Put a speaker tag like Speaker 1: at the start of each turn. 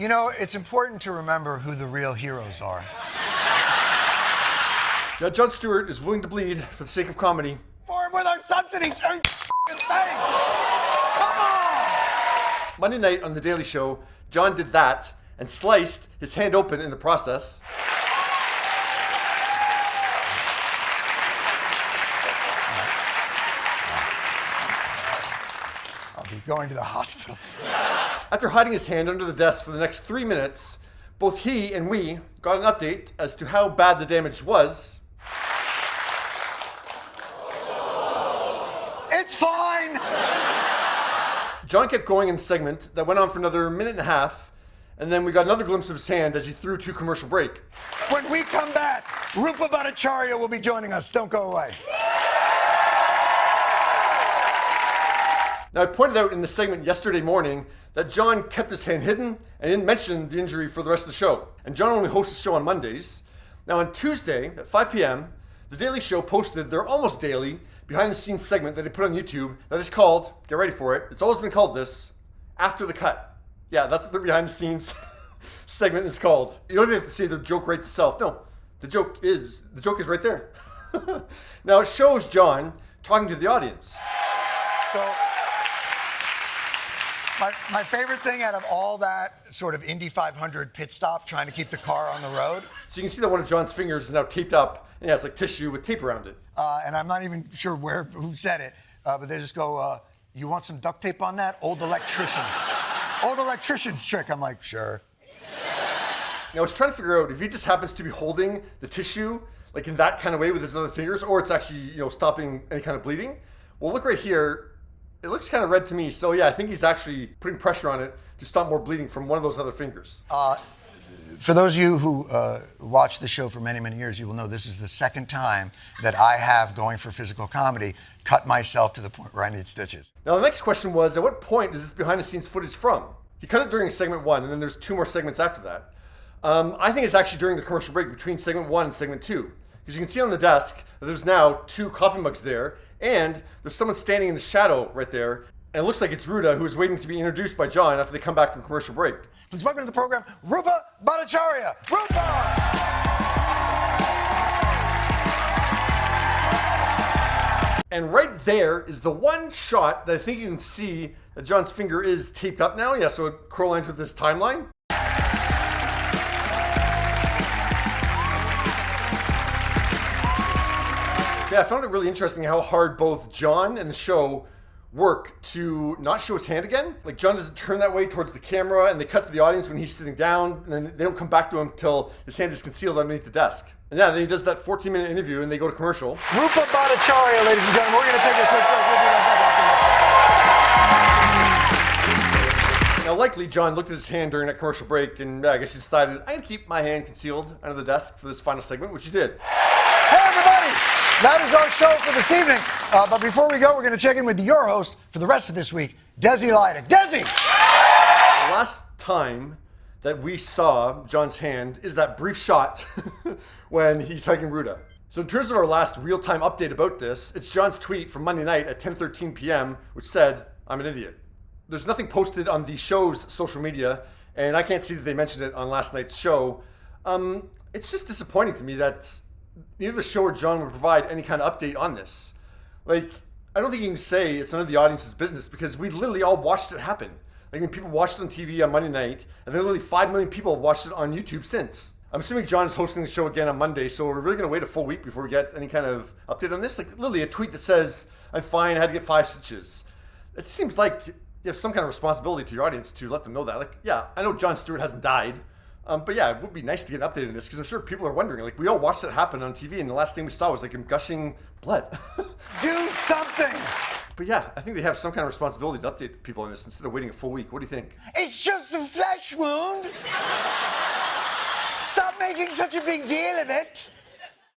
Speaker 1: You know, it's important to remember who the real heroes are.
Speaker 2: Yeah, Jon Stewart is willing to bleed for the sake of comedy.
Speaker 1: For him with our subsidies, every thing. Come on!
Speaker 2: Monday night on The Daily Show, Jon did that and sliced his hand open in the process.
Speaker 1: I'll be going to the hospital.
Speaker 2: After hiding his hand under the desk for the next 3 minutes, both he and we got an update as to how bad the damage was.
Speaker 1: It's fine!
Speaker 2: Jon kept going in a segment that went on for another minute and a half, and then we got another glimpse of his hand as he threw to commercial break.
Speaker 1: When we come back, Rupa Bhattacharya will be joining us. Don't go away.
Speaker 2: Now, I pointed out in the segment yesterday morning that Jon kept his hand hidden and didn't mention the injury for the rest of the show. And Jon only hosts the show on Mondays. Now, on Tuesday at 5 p.m., The Daily Show posted their almost daily behind-the-scenes segment that they put on YouTube that is called, get ready for it, it's always been called this, After the Cut. Yeah, that's what the behind-the-scenes segment is called. You don't even have to say the joke writes itself. No, the joke is right there. Now, it shows Jon talking to the audience.
Speaker 1: So, my favorite thing out of all that sort of Indy 500 pit stop trying to keep the car on the road.
Speaker 2: So you can see that one of Jon's fingers is now taped up, and yeah, it's like tissue with tape around it.
Speaker 1: And I'm not even sure who said it, but they just go, you want some duct tape on that? Old electricians. Old electrician's trick. I'm like, sure.
Speaker 2: Now, I was trying to figure out if he just happens to be holding the tissue, like in that kind of way with his other fingers, or it's actually, stopping any kind of bleeding. Well, look right here. It looks kind of red to me. So, yeah, I think he's actually putting pressure on it to stop more bleeding from one of those other fingers.
Speaker 1: For those of you who watched the show for many, many years, you will know this is the second time that I have, going for physical comedy, cut myself to the point where I need stitches.
Speaker 2: Now, the next question was, at what point is this behind-the-scenes footage from? He cut it during segment 1, and then there's 2 more segments after that. I think it's actually during the commercial break between segment 1 and segment 2. Because you can see on the desk that there's now 2 coffee mugs there, and there's someone standing in the shadow right there. And it looks like it's Ruta, who is waiting to be introduced by Jon after they come back from commercial break.
Speaker 1: Please welcome to the program, Rupa Bhattacharya. Rupa!
Speaker 2: And right there is the one shot that I think you can see that Jon's finger is taped up now. Yeah, so it correlates with this timeline. Yeah, I found it really interesting how hard both Jon and the show work to not show his hand again. Like, Jon doesn't turn that way towards the camera, and they cut to the audience when he's sitting down, and then they don't come back to him until his hand is concealed underneath the desk. And yeah, then he does that 14-minute interview, and they go to commercial.
Speaker 1: Rupa Bhattacharya, ladies and gentlemen. We're going to take a quick break. We'll be right back.
Speaker 2: Now, likely, Jon looked at his hand during that commercial break, and I guess he decided, I'm going to keep my hand concealed under the desk for this final segment, which he did.
Speaker 1: Hey, everybody! That is our show for this evening. But before we go, we're going to check in with your host for the rest of this week, Desi Lydic. Desi!
Speaker 2: The last time that we saw Jon's hand is that brief shot when he's hugging Ruta. So in terms of our last real-time update about this, it's Jon's tweet from Monday night at 10:13 p.m., which said, I'm an idiot. There's nothing posted on the show's social media, and I can't see that they mentioned it on last night's show. It's just disappointing to me that neither the show or Jon would provide any kind of update on this. Like, I don't think you can say it's none of the audience's business, because we literally all watched it happen. Like, when people watched it on TV on Monday night, and then literally 5 million people have watched it on YouTube since. I'm assuming Jon is hosting the show again on Monday, so we're really going to wait a full week before we get any kind of update on this. Like, literally a tweet that says, I'm fine, I had to get 5 stitches. It seems like you have some kind of responsibility to your audience to let them know that. Like, yeah, I know Jon Stewart hasn't died. But yeah, it would be nice to get an update on this, because I'm sure people are wondering. Like, we all watched it happen on TV, and the last thing we saw was like him gushing blood.
Speaker 1: Do something!
Speaker 2: But yeah, I think they have some kind of responsibility to update people on this instead of waiting a full week. What do you think?
Speaker 1: It's just a flesh wound! Stop making such a big deal of it!